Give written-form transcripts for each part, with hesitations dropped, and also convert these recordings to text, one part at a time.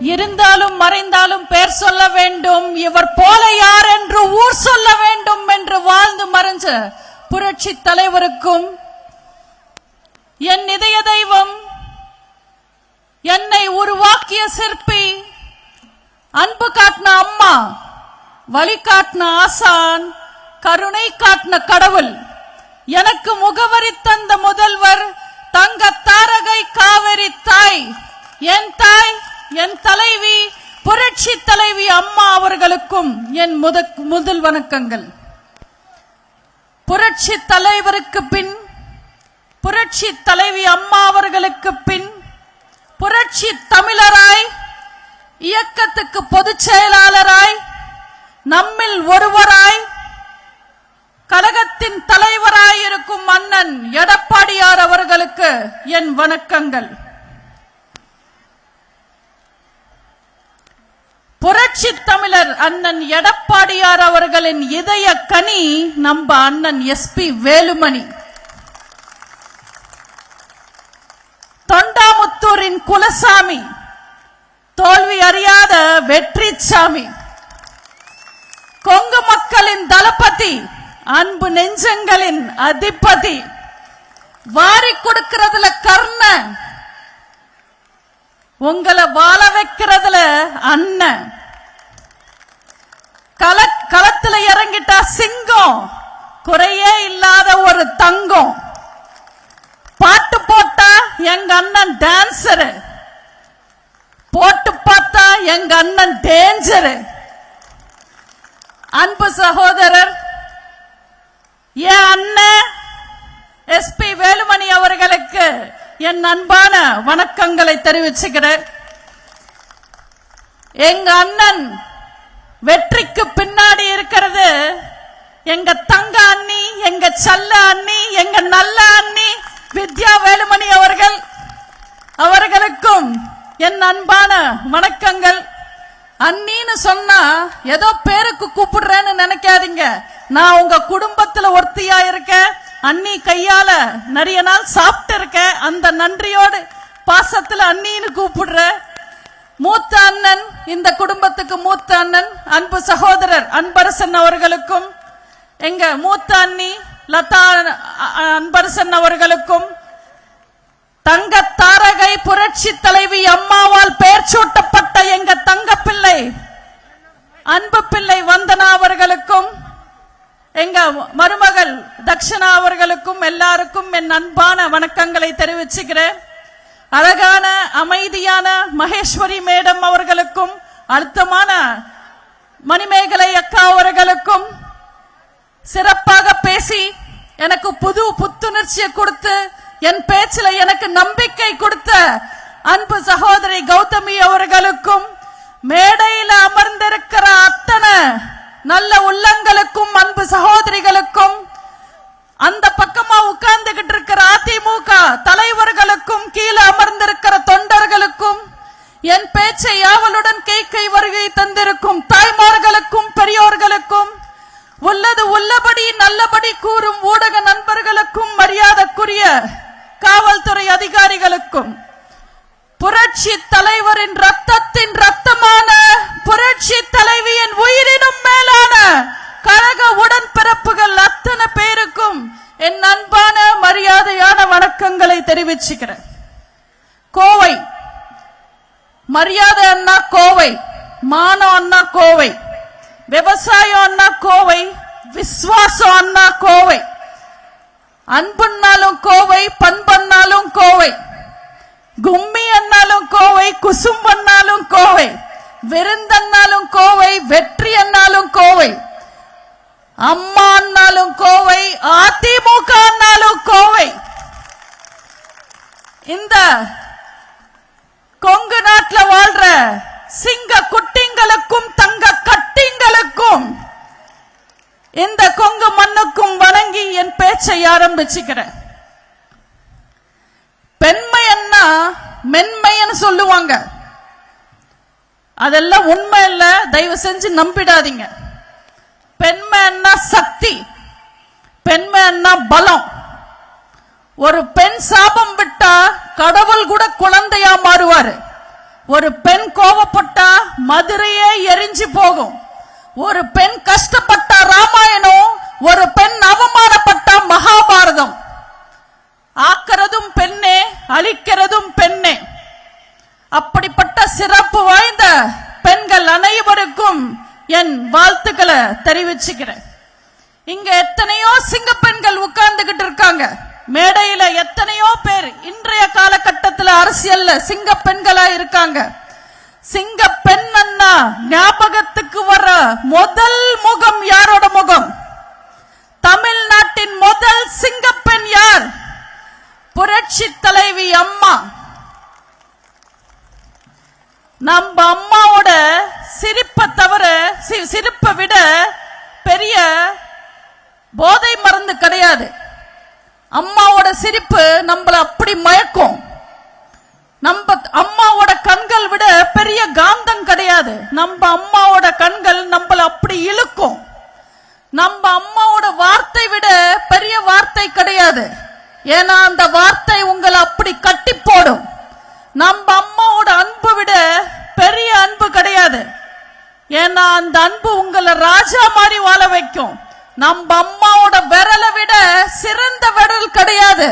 இருந்தாலும் மறைந்தாலும் பெயர் சொல்ல வேண்டும், இவர் போல யார் என்று ஊர் சொல்ல வேண்டும் என்று வாழ்ந்து மறைஞ்ச புரட்சி தலைவருக்கும், என் இதய தெய்வம், என்னை உருவாக்கிய சிற்பி, அன்பு காட்டின அம்மா, வழிகாட்டின ஆசான், கருணை காட்டின கடவுள், எனக்கு முகவரி தந்த முதல்வர், தங்க தாரகை காவிரி தாய், என் தலைவி, புரட்சி தலைவி அம்மா அவர்களுக்கும் என் முதல் வணக்கங்கள். புரட்சி தலைவருக்கு பின், புரட்சி தலைவி அம்மா அவர்களுக்கு பின், புரட்சி தமிழராய், இயக்கத்துக்கு பொதுச் செயலாளராய், நம்மில் ஒருவராய், கழகத்தின் தலைவராய் இருக்கும் அண்ணன் எடப்பாடியார் அவர்களுக்கு என் வணக்கங்கள். புரட்சி தமிழர் அண்ணன் எடப்பாடியார் அவர்களின் இதய கனி நம்ம அண்ணன் எஸ்பி வேலுமணி. தொண்டாமுத்தூரின் குலசாமி, தோல்வி அறியாத வெற்றி சாமி, கொங்கு மக்களின் தளபதி, அன்பு நெஞ்சங்களின் அதிபதி, வாரி கொடுக்கிறதுல கர்ண, உங்களை வாழ வைக்கிறதுல அண்ணன், களத்துல இறங்கிட்டா சிங்கம், குறையே இல்லாத ஒரு தங்கம், பாட்டு போட்டா எங்க அண்ணன் டான்சரு, போட்டு பார்த்தா எங்க அண்ணன் டேஞ்சரு. அன்பு சகோதரர் என் அண்ணன் எஸ்பி வேலுமணி அவர்களுக்கு என் அன்பான வணக்கங்களை தெரிவிச்சுக்கிறேன். எங்க அண்ணன் வெற்றிக்கு பின்னாடி இருக்கிறது எங்க தங்க அண்ணி, எங்க செல்ல அண்ணி, எங்க நல்ல அண்ணி வித்யா வேலுமணி அவர்களுக்கும் என் அன்பான வணக்கங்கள். அண்ணின்னு சொன்னா ஏதோ பேருக்கு கூப்பிடுறேன்னு நினைக்காதீங்க. நான் உங்க குடும்பத்துல ஒருத்தியா இருக்கேன். அண்ணி கையால நிறைய நாள் சாப்பிட்டு இருக்கேன். அந்த நன்றியோடு பாசத்துல அண்ணின்னு கூப்பிடுற மூத்த அண்ணன், இந்த குடும்பத்துக்கு மூத்த அண்ணன், அன்பு சகோதரர் அன்பரசன் அவர்களுக்கும், எங்க மூத்த அண்ணி லதா அன்பரசன் அவர்களுக்கும், தங்க தாரகை புரட்சி தலைவி அம்மாவால் பெயர் சூட்டப்பட்ட எங்க தங்க பிள்ளை, அன்பு பிள்ளை வந்தனா அவர்களுக்கும், எங்க மருமகள் தக்ஷனா அவர்களுக்கும் எல்லாருக்கும் என் அன்பான வணக்கங்களை தெரிவிச்சுக்கிறேன். அழகான அமைதியான மகேஸ்வரி மேடம் அவர்களுக்கும், அழுத்தமான மணிமேகலை அக்கா அவர்களுக்கும், சிறப்பாக பேசி எனக்கு புத்துணர்ச்சியை கொடுத்து என் பேச்சில எனக்கு நம்பிக்கை கொடுத்த அன்பு சகோதரி கௌதமி அவர்களுக்கும், மேடையில் அமர்ந்திருக்கிற அத்தனை நல்ல உள்ளங்களுக்கும், அன்பு சகோதரிகளுக்கும், அந்த பக்கமா உட்கார்ந்துகிட்டு இருக்கிற அதிமுக தலைவர்களுக்கும், கீழே அமர்ந்திருக்கிற தொண்டர்களுக்கும், என் பேச்சை ஆவலுடன் கை வருகை தந்திருக்கும் தாய்மார்களுக்கும், பெரியோர்களுக்கும், உள்ளது உள்ளபடி நல்லபடி கூறும் ஊடக நண்பர்களுக்கும், மரியாதைக்குரிய காவல்துறை அதிகாரிகளுக்கும், புரட்சி தலைவரின் ரத்தத்தின் ரத்தமான புரட்சி தலைவியின் உயிரினும் மேலான கழக உடன்பிறப்புகள் அத்தனை பேருக்கும் என் அன்பான மரியாதையான வணக்கங்களை தெரிவிச்சுக்கிறேன். கோவை மரியாதை அண்ணா கோவை, மானம் அண்ணா கோவை, விவசாயம் அண்ணா கோவை, விசுவாசம் அண்ணா கோவை, அன்புன்னாலும் கோவை, பண்பன்னாலும் கோவை, கும்மி அண்ணாலும் கோவை, குசும்பன்னாலும் கோவை, விருந்தன்னாலும் கோவை, வெற்றி அண்ணாலும் கோவை, அம்மா அண்ணாலும் கோவை, அதிமுக அண்ணாலும் கோவை. இந்த கொங்கு நாட்டில் வாழ்ற சிங்க குட்டிங்களுக்கும், தங்க கட்டிங்களுக்கும், இந்த கொங்கு மண்ணுக்கும் வணங்கி என் பேச்சை ஆரம்பிச்சுக்கிறேன். பெண்மைன்னா மென்மைன்னு சொல்லுவாங்க. அதெல்லாம் உண்மை இல்ல, தயவு செஞ்சு நம்பிடாதீங்க. பெண்மைன்னா சக்தி, பெண்மைன்னா பலம். ஒரு பெண் சாபம் விட்டா கடவுள் கூட குழந்தையா மாறுவாரு. ஒரு பெண் கோவப்பட்டா மதுரையே எரிஞ்சு போகும். ஒரு பெண் கஷ்டப்பட்டா ராமாயணம், ஒரு பெண் அவமானப்பட்டா மகாபாரதம். ஆக்கிறதும் பெண்ணே, அழிக்கிறதும் பெண்ணே. அப்படிப்பட்ட சிறப்பு வாய்ந்த பெண்கள் அனைவருக்கும் என் வாழ்த்துக்களை தெரிவிச்சுக்கிறேன். இங்க எத்தனையோ சிங்க பெண்கள் உட்கார்ந்துகிட்டு இருக்காங்க. மேடையில எத்தனையோ பேர் இன்றைய காலகட்டத்தில் அரசியல்ல சிங்க பெண்களா இருக்காங்க. சிங்க பெண் அண்ணா ஞாபகத்துக்கு வர முதல் முகம் யாரோட முகம்? தமிழ்நாட்டின் முதல் சிங்க பெண் யார்? புரட்சி தலைவி அம்மா. நம்ம அம்மாவோட சிரிப்பை தவிர, சிரிப்பை விட பெரிய போதை மருந்து கிடையாது. அம்மாவோட சிரிப்பு நம்மள அப்படி மயக்கும். நம்ம அம்மாவோட கண்கள் விட பெரிய காந்தம் கிடையாது. நம்ம அம்மாவோட கண்கள் நம்மள அப்படி இழுக்கும். நம்ம அம்மாவோட வார்த்தை விட பெரிய வார்த்தை கிடையாது. ஏன்னா அந்த வார்த்தை உங்களை அப்படி கட்டி போடும். நம்ம அம்மாவோட அன்பு விட பெரிய அன்பு கிடையாது. ஏன்னா அந்த அன்பு உங்களை ராஜா மாதிரி வாழ வைக்கும். நம்ம அம்மாவோட விரலை விட சிறந்த விரல் கிடையாது.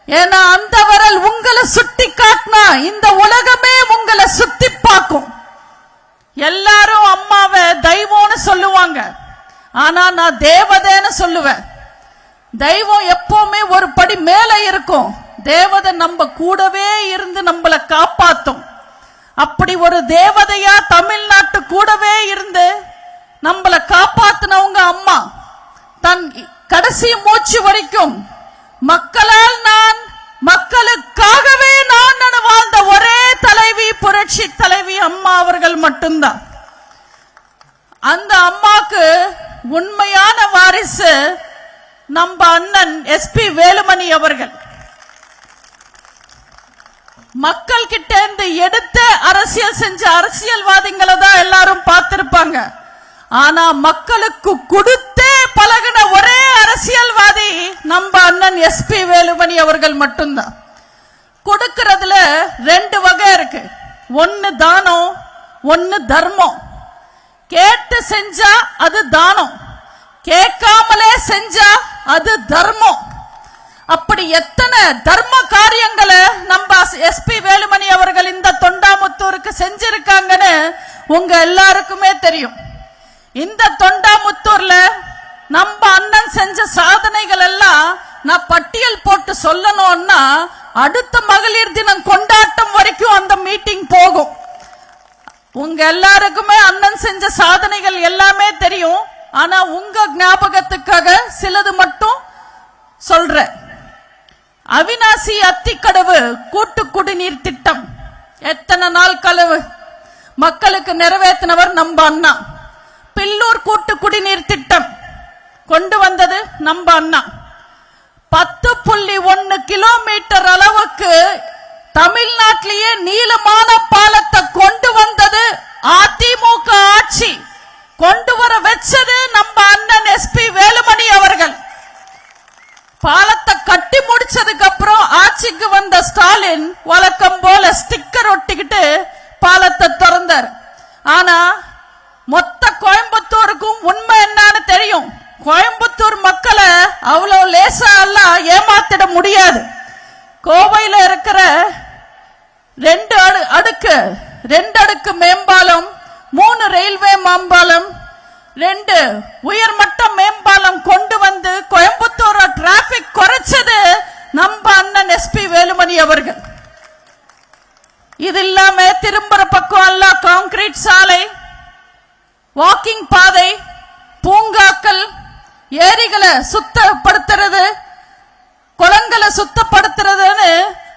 ஏன்னா அந்த விரல் உங்களை சுட்டி காட்டினா இந்த உலகமே உங்களை சுத்தி பார்க்கும். எல்லாரும் அம்மாவை தெய்வம்னு சொல்லுவாங்க, ஆனா நான் தேவதைன்னு சொல்லுவேன். தெய்வம் எப்பவுமே ஒரு படி மேல இருக்கும். தேவதை நம்ம கூடவே இருந்து நம்மளை காப்பாத்தும். அப்படி ஒரு தேவதையா தமிழ்நாட்டு கூடவே இருந்து நம்மளை காப்பாத்தினவங்க அம்மா. தன் கடைசி மூச்சு வரைக்கும் மக்களால் நான், மக்களுக்காகவே நான் வாழ்ந்த ஒரே தலைவி புரட்சி தலைவி அம்மா அவர்கள் மட்டும்தான். அந்த அம்மாக்கு உண்மையான வாரிசு நம்ம அண்ணன் எஸ்பி வேலுமணி அவர்கள். மக்கள் கிட்ட இருந்து எடுத்து அரசியல் செஞ்ச அரசியல்வாதிகளை தான் எல்லாரும் பார்த்திருப்பாங்க. ஆனா மக்களுக்கு கொடுத்தே பழகின ஒரே அரசியல்வாதி நம்ம அண்ணன் எஸ்பி வேலுமணி அவர்கள் மட்டும்தான். கொடுக்கிறதுல ரெண்டு வகை இருக்கு. ஒன்னு தானம், ஒன்னு தர்மம். கேட்டு செஞ்சா அது தானம், கேட்காமலே செஞ்சா அது தர்மம். அப்படி எத்தனை தர்ம காரியங்களை நம்ம எஸ்பி வேலுமணி அவர்கள் இந்த தொண்டாமுத்தூருக்கு செஞ்சிருக்காங்கன்னு உங்க எல்லாருக்குமே தெரியும். இந்த தொண்டாமுத்தூர்ல நம்ம அண்ணன் செஞ்ச சாதனைகள் எல்லாம் நான் பட்டியல் போட்டு சொல்லணும்னா அடுத்த மகளிர் தினம் கொண்டாட்டம் வரைக்கும் அந்த மீட்டிங் போகும். உங்க எல்லாருக்குமே அண்ணன் செஞ்ச சாதனைகள் எல்லாமே தெரியும். ஆனா உங்க ஞாபகத்துக்காக சிலது மட்டும் சொல்றேன். அவிநாசி அத்திக்கடவு கூட்டு குடிநீர் திட்டம் எத்தனை நாள் கனவு மக்களுக்கு நிறைவேற்றினவர் நம்ம அண்ணா. பில்லூர் கூட்டு குடிநீர் திட்டம் கொண்டு வந்தது நம்ம அண்ணா. 10.1 கிலோமீட்டர் அளவுக்கு தமிழ்நாட்டிலேயே நீளமான பாலத்தை கொண்டு வந்தது அதிமுக ஆட்சி. கொண்டு வர வச்சது நம்ம அண்ணன் எஸ்பி வேலுமணி அவர்கள். பாலத்தை கட்டி முடிச்சதுக்கு அப்புறம் ஆட்சிக்கு வந்த ஸ்டாலின் வழக்கம் போல ஸ்டிக்கர் ஒட்டிக்கிட்டு பாலத்தை திறந்தார். ஆனா மொத்த கோயம்புத்தூருக்கும் உண்மை என்னன்னு தெரியும். கோயம்புத்தூர் மக்களை அவ்வளவு லேசா எல்லாம் ஏமாத்திட முடியாது. கோவையில இருக்கிற 2 அடுக்கு மேம்பாலம், 3 ரயில்வே மேம்பாலம், 2 உயர்மட்ட மேம்பாலம் கொண்டு வந்து கோயம்புத்தூர் டிராபிக் குறைச்சது நம்ம அண்ணன் எஸ்பி வேலுமணி அவர்கள். இது இல்லாம திரும்புற பக்கம் எல்லாம் கான்கிரீட் சாலை, வாக்கிங் பாதை, பூங்காக்கள், ஏரிகளை சுத்தப்படுத்துறது, குளங்களை சுத்தப்படுத்துறதுன்னு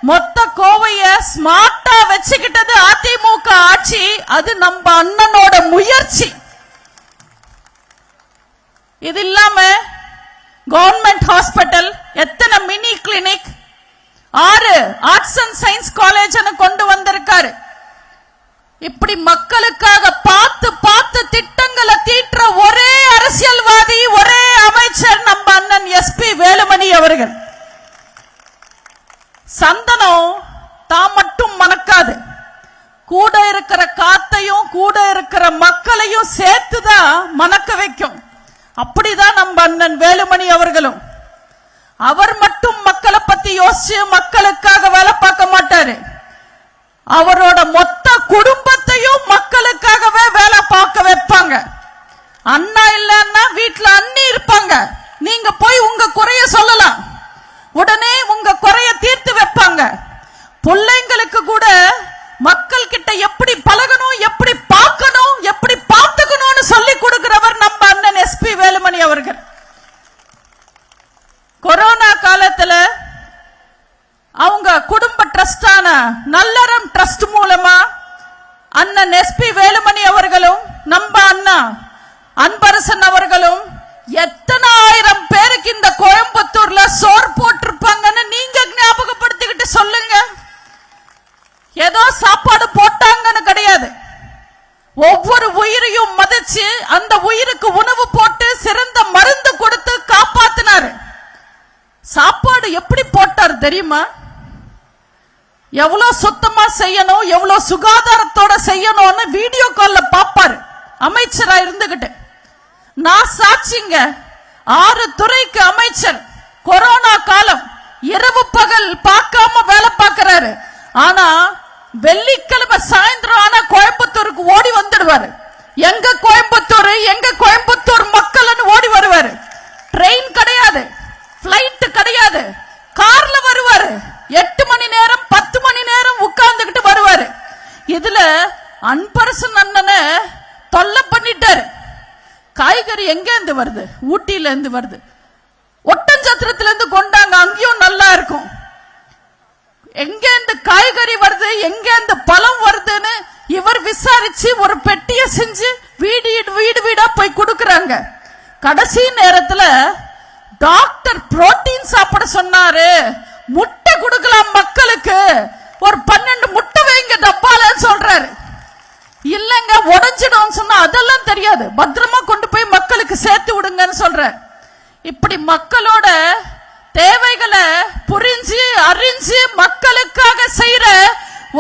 மொத்த கோவைய ஸ்மார்ட்டா வச்சுக்கிட்டது அதிமுக ஆட்சி. அது நம்ம அண்ணனோட முயற்சி. இது இல்லாம கவர்மெண்ட் ஹாஸ்பிட்டல், எத்தனை mini clinic, 6 arts and science college கொண்டு வந்திருக்காரு. இப்படி மக்களுக்காக பார்த்து பார்த்து திட்டங்களை தீட்டுற ஒரே அரசியல்வாதி, ஒரே அமைச்சர் நம்ம அண்ணன் எஸ்பி வேலுமணி அவர்கள். சந்தனம் தான் மட்டும் மணக்காது, இருக்கிற காத்தையும் கூட இருக்கிற மக்களையும் சேர்த்துதான் மணக்க வைக்கும். அப்படிதான் நம்ம அண்ணன் வேலுமணி அவர்களும். அவர் மட்டும் மக்களை பத்தி யோசிச்சு மக்களுக்காக வேலை பார்க்க மாட்டாரு. அவரோட மொத்த குடும்பத்தையும் மக்களுக்காகவே வேலை பார்க்க வைப்பாங்க. அண்ணா இல்லன்னா வீட்டுல அண்ணி இருப்பாங்க. நீங்க போய் உங்க குறைய சொல்லலாம், உடனே உங்க குறைய தீர்த்து வைப்பாங்க. பிள்ளைங்களுக்கு கூட மக்கள் கிட்ட எப்படி பழகணும், எப்படி பார்க்கணும், எப்படி பார்த்துக்கணும்னு சொல்லி கொடுக்கிறவர் நம்ம அண்ணன் எஸ்பி வேலுமணி அவர்கள். கொரோனா காலத்துல அவங்க குடும்ப ட்ரஸ்டான நல்லறம் ட்ரஸ்ட் மூலமா அண்ணன் எஸ்பி வேலுமணி அவர்களும் நம்ம அண்ணா அன்பரசன் அவர்களும் எத்தனை ஆயிரம் பேருக்கு இந்த கோயம்புத்தூர்ல சோறு போட்டிருப்பாங்கன்னு நீங்க ஞாபகப்படுத்திக்கிட்டு சொல்லுங்க. ஏதோ சாப்பாடு போட்டாங்கன்னு கிடையாது, ஒவ்வொரு உயிரையும் மதிச்சு அந்த உயிருக்கு உணவு போட்டு சிறந்த மருந்து கொடுத்து காப்பாத்தினாரு. சாப்பாடு எப்படி போட்டார் தெரியுமா? எவ்வளவு சுத்தமா செய்யணும், எவ்வளவு சுகாதாரத்தோட செய்யணும்னு வீடியோ கால்ல பாப்பாரு அமைச்சரா இருந்துகிட்டு. நான் சாட்சிங்க, 6 துறைக்கு அமைச்சர். கொரோனா காலம் இரவு பகல் பார்க்காம வேலை பார்க்கிறாரு. ஆனா வெள்ளிக்கிழமை சாயந்தரம் ஆனா கோயம்புத்தூருக்கு ஓடி வந்துடுவாரு. எங்க கோயம்புத்தூர், எங்க கோயம்புத்தூர் மக்கள்னு ஓடி வருவாரு. ட்ரெயின் கிடையாது, பிளைட் கிடையாது, கார்ல வருவாரு. 8 மணி நேரம் 10 மணி நேரம் உட்கார்ந்துகிட்டு வருவாரு. இதுல அன்பரசன் அண்ணனை தொல்லை பண்ணிட்டாரு. காய்கறி எங்க இருந்து வருது? ஊட்டியில இருந்து வருது, ஒட்டஞ்சத்திரத்துல இருந்து கொண்டாங்க, அங்கேயும் நல்லா இருக்கும். எங்க இருந்து காய்கறி வருது, எங்க இருந்து பழம் வருதுன்னு இவர் விசாரிச்சு ஒரு பெட்டிய செஞ்சு வீடு வீடா போய் கொடுக்கறாங்க. கடைசி நேரத்துல டாக்டர் புரோட்டீன் சாப்பிட சொன்னாரு, முட்டை கொடுக்கலாம் மக்களுக்கு, ஒரு 12 முட்டை வைங்க டப்பாலன்னு சொல்றாரு. இல்லங்க உடைஞ்சிடும் சொன்னா அதெல்லாம் தெரியாது, பத்திரமா கொண்டு போய் மக்களுக்கு சேர்த்து விடுங்கன்னு சொல்ற. இப்படி மக்களோட தேவைகளை புரிஞ்சு அறிஞ்சு மக்களுக்காக செய்யற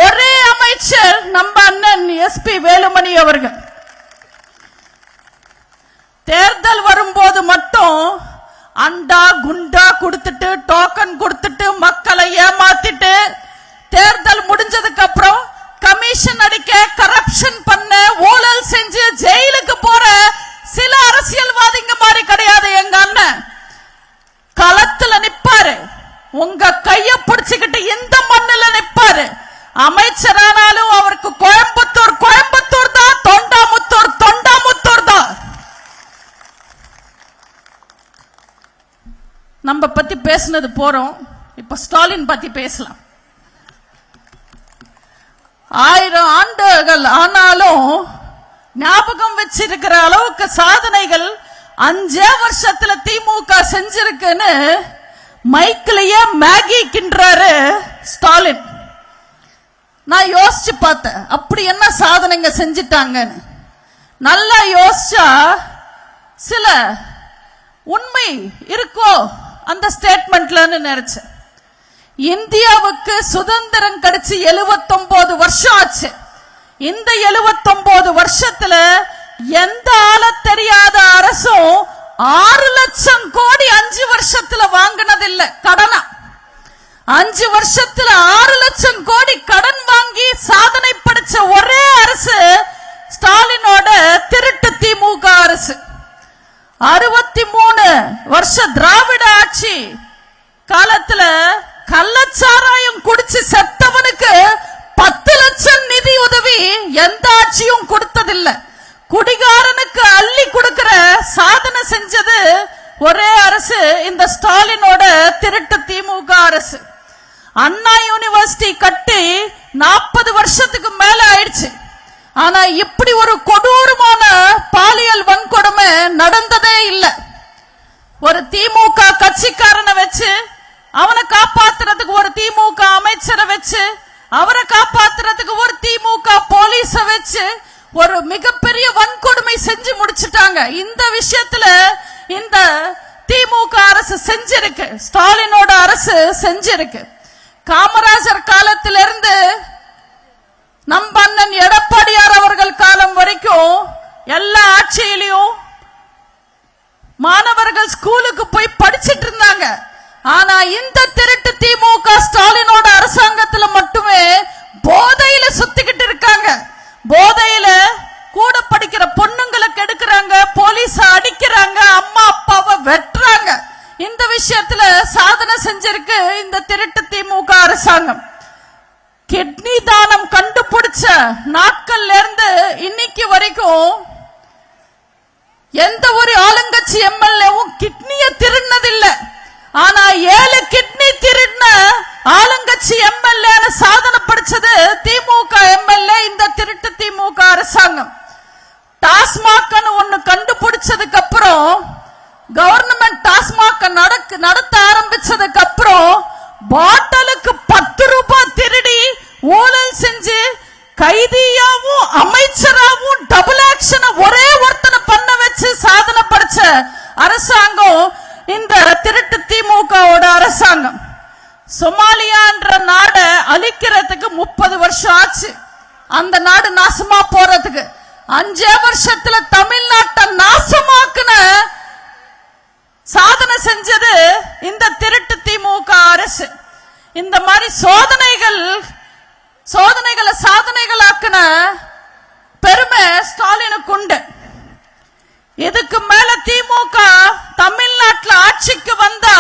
ஒரே அமைச்சர் நம்ம அண்ணன் எஸ்பி வேலுமணி அவர்கள். தேர்தல் வரும்போது மட்டும் அண்டா குண்டா கொடுத்துட்டு டோக்கன் கொடுத்துட்டு மக்களை ஏமாத்திட்டு தேர்தல் முடிஞ்சதுக்கு அப்புறம் கமிஷன் அடிக்க, கரப்ஷன் பண்ண, ஊழல் செஞ்சு ஜெயிலுக்கு போற சில அரசியல்வாதிங்க மாதிரி கிடையாது எங்க அண்ணன். களத்துல நிப்பாரு, உங்க கைய பிடிச்சுக்கிட்டு இந்த மண்ணில நிப்பாரு. அமைச்சரானாலும் அவருக்கு கோயம்புத்தூர் கோயம்புத்தூர் தான், தொண்டாமுத்தூர் தொண்டாமுத்தூர் தான். நம்ம பத்தி பேசினது போறோம், இப்ப ஸ்டாலின் பத்தி பேசலாம். 1000 ஆண்டுகள் ஆனாலும் ஞாபகம் வச்சிருக்கிற அளவுக்கு சாதனைகள் 5 வருஷத்துல திமுக செஞ்சிருக்குன்னு மைக்கிலேயே மேகி கின்றாரு ஸ்டாலின். நான் யோசிச்சு பார்த்தேன், அப்படி என்ன சாதனைங்க செஞ்சிட்டாங்கன்னு. நல்லா யோசிச்சா சில உண்மை இருக்கோ அந்த ஸ்டேட்மெண்ட்லன்னு நினைச்சேன். இந்தியாவுக்கு சுதந்திரம் கிடைச்சு 79 வருஷம் ஆச்சு. இந்த 79 வருஷத்துல எந்த ஆள தெரியாத அரசும் 6 லட்சம் கோடி 5 வருஷத்துல வாங்கினதில்லை கடனா. 5 வருஷத்துல 6 லட்சம் கோடி கடன் வாங்கி சாதனை படைச்ச ஒரே அரசு ஸ்டாலினோட திருட்டு திமுக அரசு. 63 வருஷ திராவிட ஆட்சி காலத்துல கள்ளச்சாராயம் குடிச்சு செத்தவனுக்கு 10 லட்சம் நிதி உதவி எந்த ஆட்சியும் கொடுத்ததில்லை. குடிகாரனுக்கு அள்ளி கொடுக்கிற சாதனை செஞ்சது ஒரே அரசு இந்த ஸ்டாலினோட திருட்டு திமுக அரசு. அண்ணா யூனிவர்சிட்டி கட்டி 40 வருஷத்துக்கு மேல ஆயிடுச்சு. ஆனா இப்படி ஒரு கொடூரமான பாலியல் வன்கொடுமை நடந்ததே இல்லை. ஒரு திமுக கட்சிக்காரனை வச்சு அவனை காப்பாத்துறதுக்கு ஒரு திமுக அமைச்சரை வச்சு, அவரை காப்பாத்துறதுக்கு ஒரு திமுக போலீஸ வச்சு ஒரு மிகப்பெரிய வன்கொடுமை செஞ்சு முடிச்சிட்டாங்க. இந்த விஷயத்துல இந்த திமுக அரசு செஞ்சிருக்கு, ஸ்டாலினோட அரசு செஞ்சிருக்கு. காமராஜர் காலத்திலிருந்து நம்ம அண்ணன் எடப்பாடியார் அவர்கள் காலம் வரைக்கும் எல்லா ஆட்சியிலையும் மாணவர்கள் ஸ்கூலுக்கு போய் படிச்சிட்டு இருந்தாங்க. ஆனா இந்த திருட்டு திமுக ஸ்டாலினோட அரசாங்கத்துல மட்டுமே போதையில சுத்திக்கிட்டு இருக்காங்க. போதையில கூட படிக்கிற பொண்ணுங்களை கெடுக்கிறாங்க, போலீஸ் அடிக்கிறாங்க, அம்மா அப்பாவை வெட்டுறாங்க. இந்த விஷயத்துல சாதனை செஞ்சிருக்கு இந்த திருட்டு திமுக அரசாங்கம். கிட்னி தானம் கண்டுபிடிச்ச நாட்கள்ல இருந்து இன்னைக்கு வரைக்கும் எந்த ஒரு ஆளுங்கட்சி எம்எல்ஏவும் கிட்னியை திருடினதில்லை. ஆனா 7 கிட்னி திருடின ஆளுங்கட்சி எம்எல்ஏ சாதனை படிச்சது திமுக எம்எல்ஏ இந்த திருட்டு திமுக அரசாங்கம். டாஸ்மாக் ஒன்னு கண்டுபிடிச்சதுக்கு அப்புறம் கவர்மெண்ட் டாஸ்மாக் நடத்த ஆரம்பிச்சதுக்கு அப்புறம் பாட்டிலுக்கு 10 ரூபாய் திருடி ஊழல் செஞ்சு கைதியாவும் அமைச்சராவும் டபுள் ஆக்ஷன் ஒரே ஒருத்தனை பண்ண வச்சு சாதனை படிச்ச அரசாங்கம் இந்த திருட்டு திமுகவோட அரசாங்கம். சொமாலியா என்ற நாடை அழிக்கிறதுக்கு 30 வருஷம் ஆச்சு. அந்த நாடு நாசமா போறதுக்கு 5 வருஷத்துல தமிழ்நாட்டை நாசமாக்குன சாதனை செஞ்சது இந்த திருட்டு திமுக அரசு. இந்த மாதிரி சோதனைகளை சாதனைகளாக்குன பெருமை ஸ்டாலினுக்கு உண்டு. இதுக்கு மேல திமுக தமிழ்நாட்டில் ஆட்சிக்கு வந்தா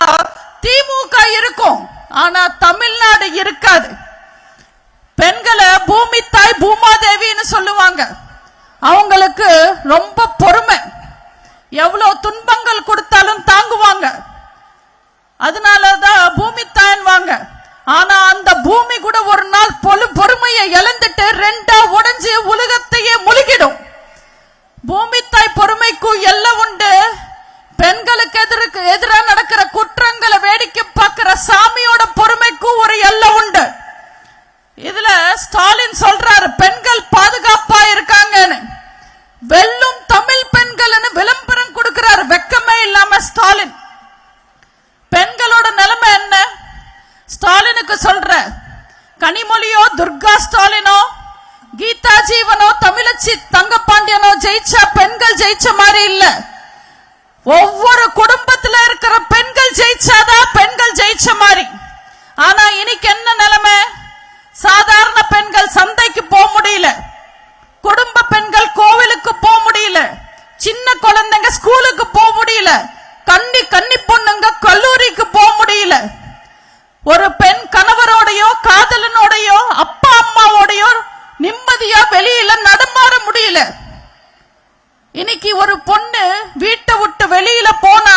திமுக இருக்கும், ஆனா தமிழ்நாடு இருக்காது. பெண்களை பூமி தாய் பூமாதேவின்னு சொல்லுவாங்க. அவங்களுக்கு ரொம்ப பொறுமை, எவ்வளவு துன்பங்கள் கொடுத்தாலும் தாங்குவாங்க. அதனாலதான் பூமி தாய்வாங்க. ஆனா அந்த பூமி கூட ஒரு நாள் பொறுமையை இழந்துட்டு 2 உடைஞ்சு உலகத்தையே முழுகிடும். பூமி தாய் பொறுமைக்கும் எல்லாம் உண்டு. பெண்களுக்கு எதிராக நடக்கிற குற்றங்களை வேடிக்கை பார்க்கிற சாமியோட பொறுமைக்கும் ஒரு எல்லை உண்டு. இதுல ஸ்டாலின் சொல்றாரு பெண்கள் பாதுகாப்பா இருக்காங்கன்னு. வெல்லும் தமிழ் பெண்கள் விளம்பரம் கொடுக்கிறாரு வெக்கமே இல்லாம ஸ்டாலின். பெண்களோட நிலைமை என்ன? ஸ்டாலினுக்கு சொல்ற கனிமொழியோ துர்கா ஸ்டாலினோ கீதா ஜீவனோ தமிழச்சி தங்கப்பாண்டியனோ ஜெயிச்சா பெண்கள் ஜெயிச்ச மாதிரி இல்ல. ஒவ்வொரு குடும்பத்துல இருக்கிற பெண்கள் ஜெயிச்சாதான் பெண்கள் ஜெயிச்ச மாதிரி. ஆனா இன்னைக்கு என்ன நிலைமை? சாதாரண பெண்கள் சந்தைக்கு போக முடியல, குடும்ப பெண்கள் கோவிலுக்கு போக முடியல, சின்ன குழந்தைங்க ஸ்கூலுக்கு போக முடியல, கன்னி பொண்ணுங்க கல்லூரிக்கு போக முடியல. ஒரு பெண் கணவரோடையோ காதலனோடையோ அப்பா அம்மாவோடையோ நிம்மதியா வெளியில நடமாட முடியல. இன்னைக்கு ஒரு பொண்ணு வீட்டை விட்டு வெளியில போனா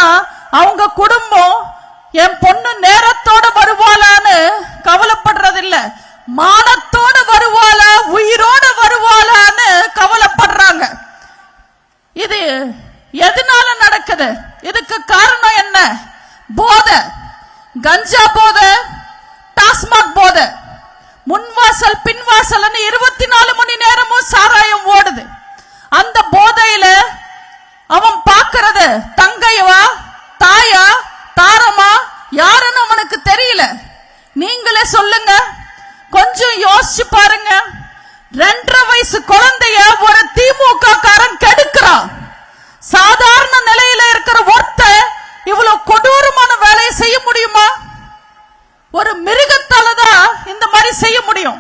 அவங்க குடும்பம் என் பொண்ணு நேரத்தோட வருவாளான்னு கவலைப்படுறதில்ல, மானத்தோட வருவாளா உயிரோட வருவாளான்னு கவலைப்படுறாங்க. இது எதனால நடக்குது? இதுக்கு காரணம் என்ன? போதை, கஞ்சா போதை, டாஸ்மாக் போதை. முன்வாசல் பின்வாசல் 24 மணி நேரமும் சாராயம் ஓடுது. அந்த போதையில அவன் பார்க்கறது தங்கையவா தாயா தாரமா யாருன்னு அவனுக்கு தெரியல. நீங்களே சொல்லுங்க, கொஞ்சம் யோசிச்சு பாருங்க. 2.5 வயசு குழந்தைய ஒரு திமுக காரன் கெடுக்கிறான். சாதாரண நிலையில இருக்கிற ஒருத்த இவ்வளவு கொடூரமான வேலையை செய்ய முடியுமா? ஒரு மிருகத்தால தான் இந்த மாதிரி செய்ய முடியும்.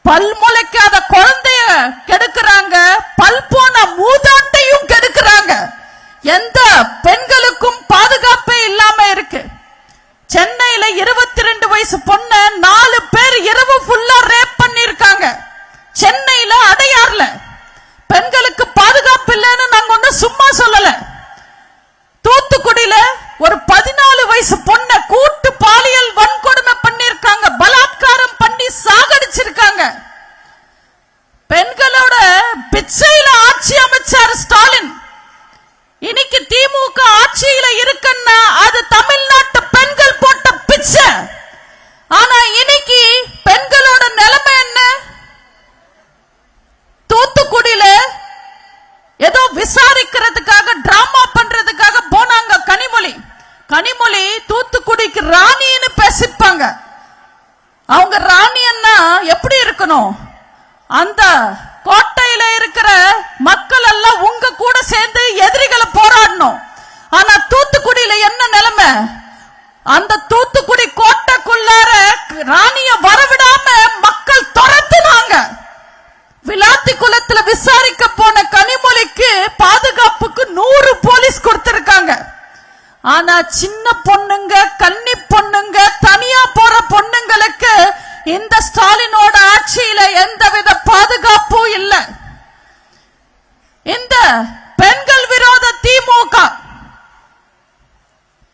பல் முளைக்காத குழந்தைய கெடுக்கிறாங்க, பல் போன மூதாட்டையும் கெடுக்கிறாங்க. எந்த பெண்களுக்கும் பாதுகாப்பே இல்லாம இருக்கு. சென்னையில 22 வயசு பொண்ண 4 பேர் இரவு ஃபுல்லா ரேப் பண்ணிருக்காங்க. சென்னையில அடையார்ல பெண்களுக்கு பாதுகாப்பு இல்லைன்னு நாங்க ஒன்னும் சும்மா சொல்லல. தூத்துக்குடியில ஒரு 14 வயசு பொண்ண கூட்டு பாலியல் வன்கொடுமை பண்ணிருக்காங்க, பலாத்காரம் பண்ணி சாகடிச்சிருக்காங்க. பெண்களோட பிச்சையில ஆட்சி அமைச்சார் ஸ்டாலின். இன்னைக்கு திமுக ஆட்சியில இருக்குன்னா அது தமிழ்நாட்டு பெண்கள் போட்ட பிச்சை. ஆனா இன்னைக்கு பெண்களோட நிலைமை என்ன? தூத்துக்குடியில ஏதோ விசாரிக்கிறதுக்காக டிராமா பண்றதுக்காக போனாங்க கனிமொழி தூத்துக்குடிக்கு ராணின்னு பேசிப்பாங்க. அவங்க ராணின்னா எப்படி இருக்கணும்? அந்த கோட்டையில இருக்கிற மக்கள் எல்லாம் உங்க கூட சேர்ந்து எதிரிகளை போராடணும். ஆனா தூத்துக்குடியில என்ன நிலைமை? அந்த தூத்துக்குடி கோட்டைக்குள்ளார ராணிய வரவிடாம மக்கள் துரத்துனாங்க. விளாத்தி குளத்துல விசாரிக்க போன கனிமொழிக்கு பாதுகாப்புக்கு 100 போலீஸ் கொடுத்திருக்காங்க. ஆனா சின்ன பொண்ணுங்க, கன்னி பொண்ணுங்க, தனியா போற பொண்ணுங்களுக்கு இந்த ஸ்டாலினோட ஆட்சியில எந்தவித பாதுகாப்பும் இல்ல. இந்த பெண்கள் விரோத திமுக,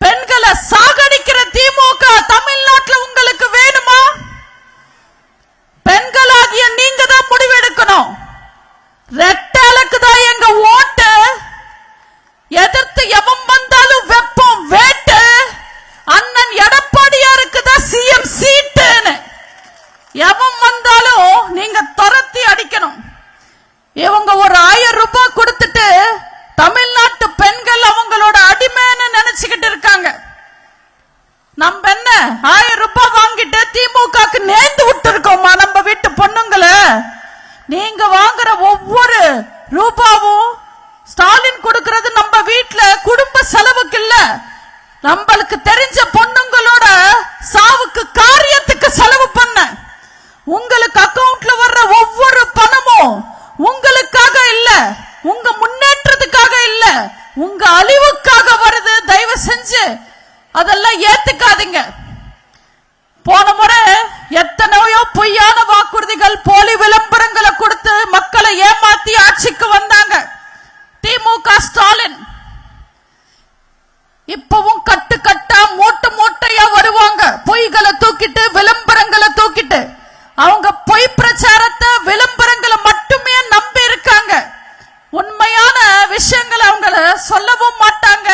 பெண்களை சாகடிக்கிற திமுக தமிழ்நாட்டில் உங்களுக்கு வேணுமா? பெண்களாகிய நீங்க தான் முடிவெடுக்கணும். ரெட்டலுக்கு தான் எங்க ஓட்டு. எதிர்த்து எவன் வந்தாலும் வெப்பம் வேட்டு. அண்ணன் எடப்பாடியாருக்கு தான் சிஎம் சீட்டுன்னு எவன் வந்தாலும் நீங்க துரத்தி அடிக்கணும். இவங்க ஒரு 1000 ரூபாய் கொடுத்துட்டு தமிழ்நாட்டு பெண்கள் அவங்களோட அடிமைன்னு நினைச்சுக்கிட்டு இருக்காங்க. நம்ம என்ன 1000 ரூபாய் வாங்கிட்டு திமுகக்கு நேர்ந்து விட்டு இருக்கோமா? நம்ம வீட்டு பொண்ணுங்களை நீங்க வாங்குற ஒவ்வொரு ரூபாவும் ஸ்டாலின் கொடுக்கிறது நம்ம வீட்டுல குடும்ப செலவுக்கு இல்ல, நம்மளுக்கு தெரிஞ்ச பொண்ணுங்களோட சாவுக்கு காரியத்துக்கு செலவு பண்ண. உங்களுக்கு அக்கவுண்ட்ல வர்ற ஒவ்வொரு பணமும் உங்களுக்காக இல்ல, உங்க முன்னேற்றத்துக்காக இல்ல, உங்க அழிவுக்காக வருது. தயவு செஞ்சு அதெல்லாம் ஏத்துக்காதீங்க. போன முறை எத்தனையோ பொய்யான வாக்குறுதிகள், போலி விளம்பரங்களை கொடுத்து மக்களை ஏமாத்தி ஆட்சிக்கு வந்தாங்க திமுக ஸ்டாலின். இப்பவும் கட்டு கட்டா மூட்டை மூட்டையா வருவாங்க. பொய்களை தூக்கிட்டு, விளம்பரங்களை தூக்கிட்டு, அவங்க பொய் பிரச்சாரத்தை, விளம்பரங்களை மட்டுமே நம்பி இருக்காங்க. உண்மையான விஷயங்களை அவங்கள சொல்லவும் மாட்டாங்க.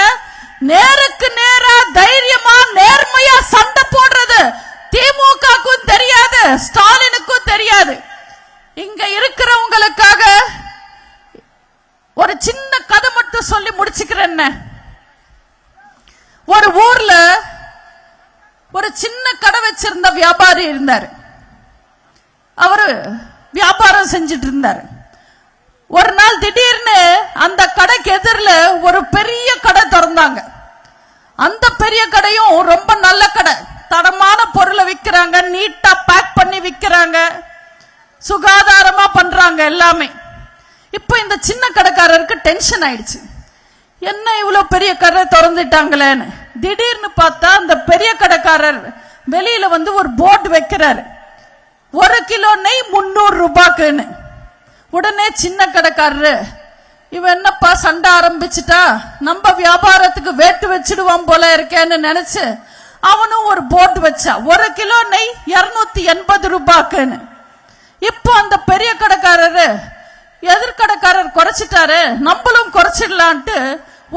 நேருக்கு நேரா தைரியமா நேர்மையா சண்டை போடுறது திமுகவுக்கும் தெரியாது, ஸ்டாலினுக்கும் தெரியாது. இங்க இருக்கிறவங்களுக்காக ஒரு சின்ன கதை மட்டும் சொல்லி முடிச்சுக்கிறேன். ஒரு ஊர்ல ஒரு சின்ன கடை வச்சிருந்த வியாபாரி இருந்தார். அவரு வியாபாரம் செஞ்சிட்டு இருந்தார். ஒரு நாள் திடீர்னு அந்த கடைக்கு எதிரில் ஒரு பெரிய கடை திறந்தாங்க. அந்த பெரிய கடையும் ரொம்ப நல்ல கடை, தரமான பொருளை விற்கிறாங்க, நீட்டா பேக் பண்ணி விற்கிறாங்க, சுகாதாரமா பண்றாங்க எல்லாமே. இப்ப இந்த சின்ன கடைக்காரருக்கு டென்ஷன் ஆயிடுச்சு. என்ன இவ்வளவு பெரிய கடை திறந்துட்டாங்களேன்னு. திடீர்னு பார்த்தா அந்த பெரிய கடைக்காரர் வெளியில வந்து ஒரு போர்டு வைக்கிறாரு, 1 கிலோ நெய் 300 ரூபாய்க்குன்னு. உடனே சின்ன கடைக்காரரு, இவன் என்னப்பா சண்டை ஆரம்பிச்சுட்டா, நம்ம வியாபாரத்துக்கு வேட்டு வச்சிடுவான் போல இருக்கேன்னு நினைச்சு அவனும் ஒரு போர்டு வச்சா, 1 கிலோ நெய் 280 ரூபாய்க்குன்னு. இப்போ அந்த பெரிய கடைக்காரரு எதிர்கடைக்காரர் குறைச்சிட்டாரு, நம்மளும் குறைச்சிடலான்ட்டு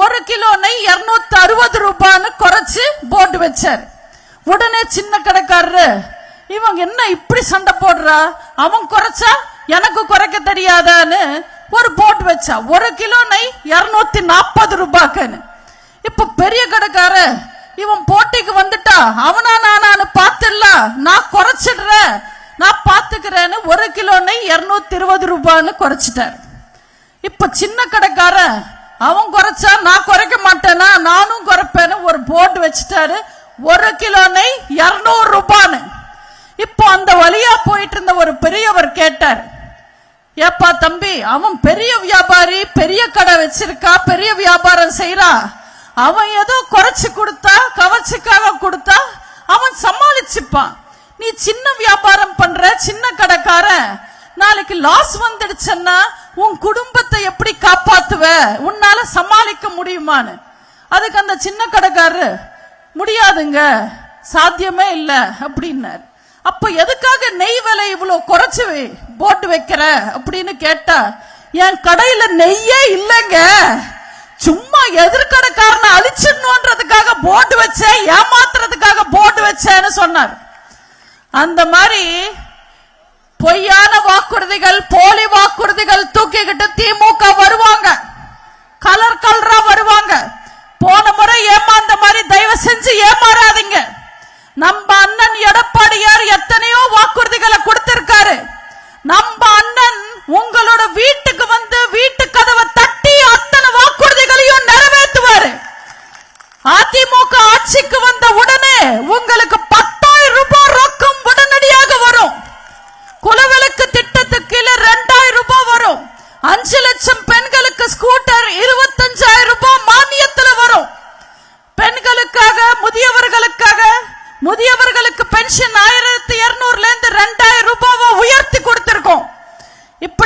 1 கிலோ நெய் 260 ரூபான்னு குறைச்சு போர்டு வச்சாரு. உடனே சின்ன கடைக்காரரு, இவங்க என்ன இப்படி சண்டை போடுறா, அவன் குறைச்சா எனக்கு குறைக்க தெரியாதான்னு ஒரு போர்டு வச்சா, 1 கிலோ நெய் 240 ரூபாய்க்குன்னு. இப்ப பெரிய கடைக்கார, இவன் போட்டிக்கு வந்துட்டா அவனா நானான்னு பார்த்துல, நான் குறைச்சிடுறேன், நான் பாத்துக்கிறேன்னு 1 கிலோ நெய் 220 ரூபான்னு குறைச்சிட்டாரு. இப்ப சின்ன கடைக்கார, அவன் குறைச்சா நான் குறைக்க மாட்டேனா, நானும் குறைப்பேன்னு ஒரு போர்டு வச்சுட்டாரு, 1 கிலோ நெய் 200 ரூபான்னு. இப்போ அந்த வழியா போயிட்டு இருந்த ஒரு பெரியவர் கேட்டார், ஏப்பா தம்பி, அவன் பெரிய வியாபாரி, பெரிய கடை வச்சிருக்கா, பெரிய வியாபாரம் செய்யறா, அவன் ஏதோ குறைச்சு கொடுத்தா, கவர்ச்சிக்காக கொடுத்தா அவன் சமாளிச்சுப்பான். நீ சின்ன வியாபாரம் பண்ற சின்ன கடைக்கார, நாளைக்கு லாஸ் வந்துடுச்சுன்னா உன் குடும்பத்தை எப்படி காப்பாத்துவ, உன்னால சமாளிக்க முடியுமான்னு. அதுக்கு அந்த சின்ன கடைக்காரரு, முடியாதுங்க, சாத்தியமே இல்ல அப்படின்னாரு. அப்ப எதுக்காக நெய் விலை இவ்வளவு குறைச்சு போட்டு வைக்கிற அப்படின்னு கேட்டா, என் கடையில நெய்யே இல்லைங்க, சும்மா எதிர்கடைக்காரனை அழிச்சிடணுன்றதுக்காக போட்டு வச்சேன், ஏமாத்துறதுக்காக போட்டு வச்சேன்னு சொன்னார். அந்த மாதிரி பொய்யான வாக்குறுதிகள், போலி வாக்குறுதிகள் தூக்கிக்கிட்டு திமுக வருவாங்க, கலர் கலரா வருவாங்க. போன முறை ஏமாந்த மாதிரி தயவு செஞ்சு ஏமாறாதீங்க. நம்ம அண்ணன் எடப்பாடியார் எத்தனையோ வாக்குறுதிகளை கொடுத்திருக்காரு. நம்ம அண்ணன்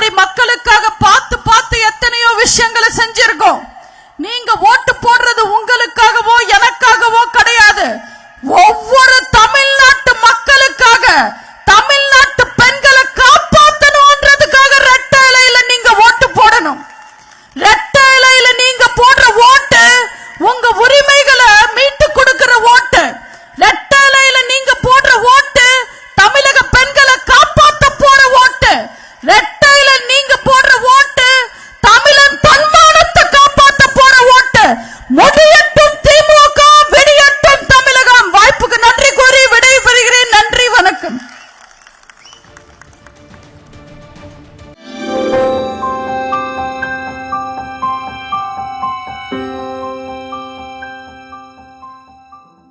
இப்படி மக்களுக்காக பார்த்து பார்த்து எத்தனையோ விஷயங்களை செஞ்சிருக்கோம். நீங்க ஓட்டு போடுறது உங்களுக்காகவோ எனக்காகவோ கிடையாது. ஒவ்வொரு